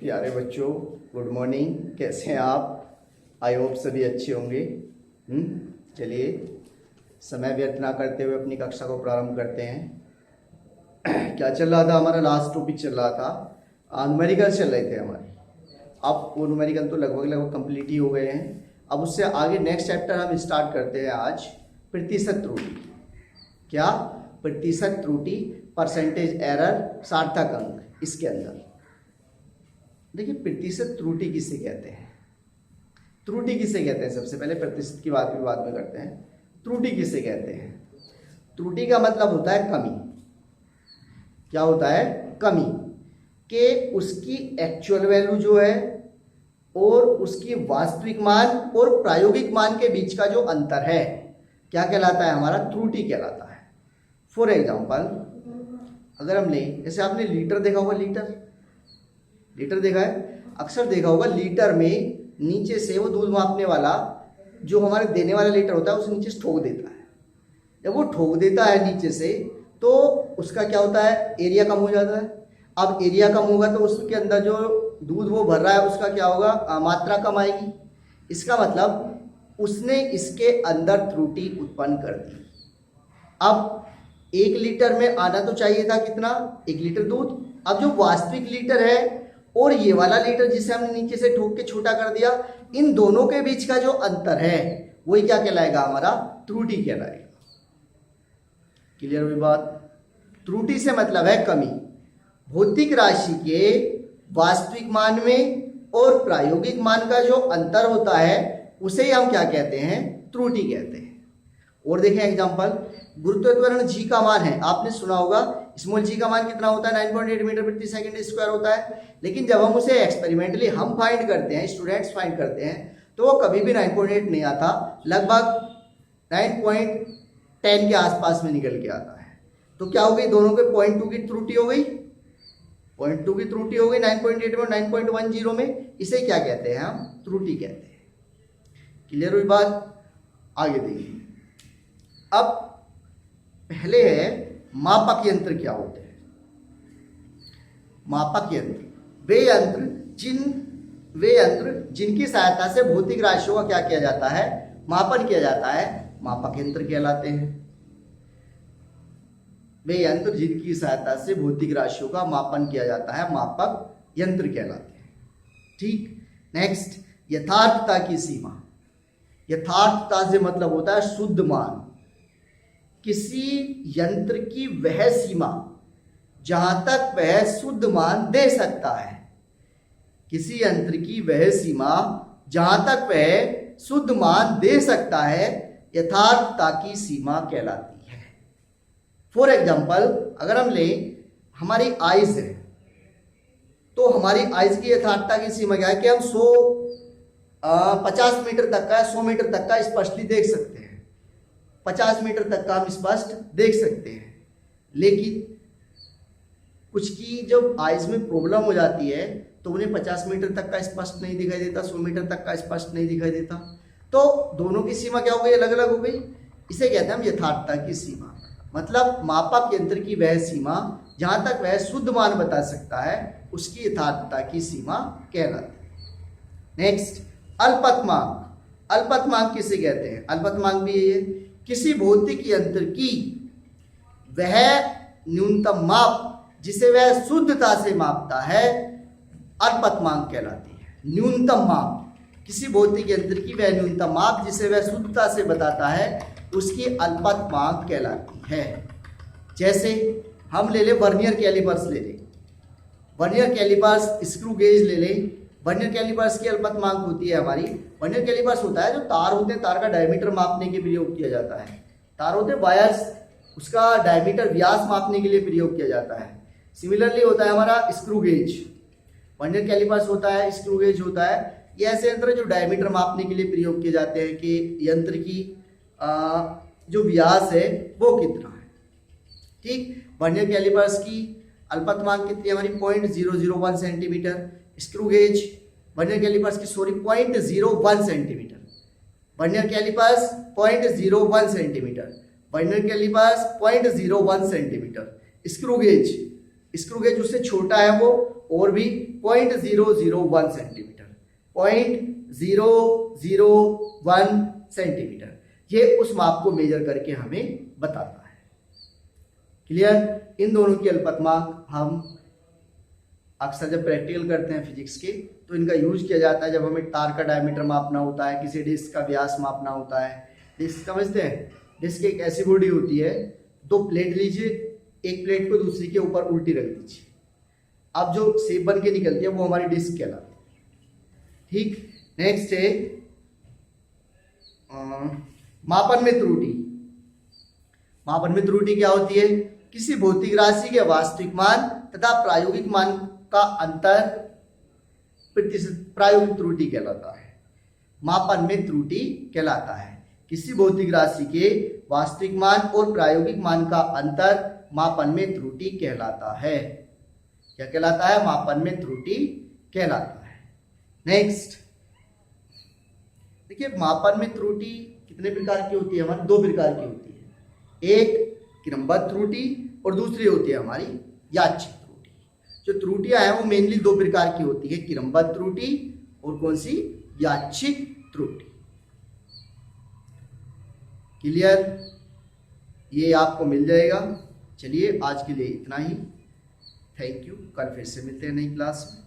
प्यारे बच्चों, good morning. कैसे हैं आप? आई होप सभी अच्छे होंगे। चलिए समय व्यर्थ ना करते हुए अपनी कक्षा को प्रारंभ करते हैं। क्या चल रहा था? हमारा लास्ट टॉपिक चल रहा था, न्यूमेरिकल चल रहे थे हमारे। अब वो न्यूमेरिकल तो लगभग कंप्लीट ही हो गए हैं। अब उससे आगे नेक्स्ट चैप्टर हम स्टार्ट करते हैं आज, प्रतिशत त्रुटि। क्या? प्रतिशत त्रुटि, परसेंटेज एरर, सार्थक अंक। इसके अंदर देखिए, प्रतिशत त्रुटि किसे कहते हैं? त्रुटि किसे कहते हैं? सबसे पहले प्रतिशत की बात भी बाद में करते हैं। त्रुटि किसे कहते हैं? त्रुटि का मतलब होता है कमी। क्या होता है? कमी के उसकी एक्चुअल वैल्यू जो है और उसकी वास्तविक मान और प्रायोगिक मान के बीच का जो अंतर है, क्या कहलाता है? हमारा त्रुटि कहलाता है। फॉर एग्जाम्पल, अगर हम लें, जैसे आपने लीटर देखा होगा, लीटर देखा है, अक्सर देखा होगा। लीटर में नीचे से वो दूध मापने वाला जो हमारे देने वाला लीटर होता है, उसे नीचे से ठोक देता है। जब वो ठोक देता है नीचे से, तो उसका क्या होता है? एरिया कम हो जाता है। अब एरिया कम होगा तो उसके अंदर जो दूध वो भर रहा है उसका क्या होगा? मात्रा कम आएगी। इसका मतलब उसने इसके अंदर त्रुटि उत्पन्न कर दी। अब 1 लीटर में आना तो चाहिए था कितना? 1 लीटर दूध। अब जो वास्तविक लीटर है और ये वाला लीटर जिसे हमने नीचे से ठोक के छोटा कर दिया, इन दोनों के बीच का जो अंतर है वही क्या कहलाएगा? हमारा त्रुटि कहलाएगा। क्लियर हुई बात? त्रुटि से मतलब है कमी। भौतिक राशि के वास्तविक मान में और प्रायोगिक मान का जो अंतर होता है उसे ही हम क्या कहते हैं? त्रुटि कहते हैं। और देखें एग्जांपल, गुरुत्वाकर्षण जी का मान है, आपने सुना होगा स्मॉल जी का मान कितना होता है? 9.8 मीटर प्रति सेकंड स्क्वायर होता है। लेकिन जब हम उसे एक्सपेरिमेंटली हम फाइंड करते हैं, स्टूडेंट्स फाइंड करते हैं, तो वो कभी भी 9.8 नहीं आता, लगभग 9.10 के आसपास में निकल के आता है। तो क्या हो गई? दोनों के 0.2 की त्रुटि हो गई, 0.2 की त्रुटि हो गई 9.8 में, 9.10 में। इसे क्या कहते हैं? हम त्रुटि कहते हैं। क्लियर हुई बात? आगे देखिए। अब पहले है मापक यंत्र क्या होते हैं? मापक यंत्र वे यंत्र जिनकी सहायता से भौतिक राशियों का क्या किया जाता है? मापन किया जाता है, मापक यंत्र कहलाते हैं। वे यंत्र जिनकी सहायता से भौतिक राशियों का मापन किया जाता है, मापक यंत्र कहलाते हैं। ठीक। नेक्स्ट, यथार्थता की सीमा। यथार्थता से मतलब होता है शुद्ध मान। किसी यंत्र की वह सीमा जहां तक वह शुद्ध मान दे सकता है। किसी यंत्र की वह सीमा जहां तक वह शुद्ध मान दे सकता है, यथार्थता की सीमा कहलाती है। फॉर एग्जाम्पल, अगर हम लें हमारी आइज है, तो हमारी आइज की यथार्थता की सीमा क्या है? कि हम 50 मीटर तक का, 100 मीटर तक का स्पष्टली देख सकते हैं। 50 मीटर तक का हम स्पष्ट देख सकते हैं। लेकिन कुछ की जब आइज में प्रॉब्लम हो जाती है तो उन्हें 50 मीटर तक का स्पष्ट नहीं दिखाई देता, 100 मीटर तक का स्पष्ट नहीं दिखाई देता। तो दोनों की सीमा क्या हो गई? अलग अलग हो गई। इसे कहते हैं हम यथार्थता की सीमा। मतलब मापक यंत्र की वह सीमा जहां तक वह शुद्ध मान बता सकता है, उसकी यथार्थता की सीमा कहलाती है। नेक्स्ट, अल्पतमांक। अल्पतमांक किसे कहते हैं? अल्पतमांक भी यही है, किसी भौतिक यंत्र की वह न्यूनतम माप जिसे वह शुद्धता से मापता है, अल्पतमांक कहलाती है। न्यूनतम माप, किसी भौतिक यंत्र की वह न्यूनतम माप जिसे वह शुद्धता से बताता है, उसकी अल्पतमांक कहलाती है। जैसे हम ले ले वर्नियर कैलिपर्स ले लें, वर्नियर कैलिपर्स, स्क्रू गेज ले लें। वर्नियर कैलिपर्स की अल्पतमांक होती है हमारी, वर्नियर कैलिपर्स होता है जो तार होते हैं, तार का डायमीटर मापने के प्रयोग किया जाता है। तार होते हैं वायर्स, उसका डायमीटर व्यास मापने के लिए प्रयोग किया जाता है। सिमिलरली होता है हमारा स्क्रू गेज। वर्नियर कैलिपर्स होता है, स्क्रू गेज होता है। ये ऐसे यंत्र जो डायमीटर मापने के लिए प्रयोग किए जाते हैं कि यंत्र की जो व्यास है वो कितना है। ठीक। वर्नियर कैलिपर्स की अल्पतमांक कितनी है हमारी? 0.001 centimetre. Screw gauge vernier callipers की 0.01 centimetre. Vernier callipers 0.01 centimetre. Vernier callipers 0.01 centimetre. Screw gauge उससे छोटा है, वो और भी 0.001 सेंटीमीटर, 0.001 सेंटीमीटर, ये उस माप को मेजर करके हमें बताता है। क्लियर? इन दोनों की अल्पतमाक हम अक्सर जब प्रैक्टिकल करते हैं फिजिक्स के तो इनका यूज किया जाता है जब हमें तार का डायमीटर मापना होता है, किसी डिस्क का व्यास मापना होता है। डिस्क समझते हैं? डिस्क एक ऐसी बॉडी होती है, दो प्लेट लीजिए, एक प्लेट को दूसरी के ऊपर उल्टी रख दीजिए, अब जो शेप बन के निकलती है वो हमारी डिस्क कहलाती है। ठीक, नेक्स्ट है मापन में त्रुटि। मापन में त्रुटि क्या होती है? किसी भौतिक राशि के वास्तविक मान तथा प्रायोगिक मान का अंतर प्रतिशत प्रायोगिक त्रुटि कहलाता है। मापन में त्रुटि कहलाता है किसी भौतिक राशि के वास्तविक मान और प्रायोगिक मान का अंतर मापन में त्रुटि कहलाता है। क्या कहलाता है? मापन में त्रुटि कहलाता है। नेक्स्ट देखिए, मापन में त्रुटि कितने प्रकार की होती है? हमारी दो प्रकार की होती है, एक क्रमबद्ध त्रुटि और दूसरी होती है हमारी यादृच्छिक त्रुटि। जो त्रुटियां हैं वो मेनली दो प्रकार की होती है, क्रमबद्ध त्रुटि और कौन सी? यादृच्छिक त्रुटि। क्लियर? ये आपको मिल जाएगा। चलिए आज के लिए इतना ही। Thank you. कल फिर से मिलते हैं नई क्लास में।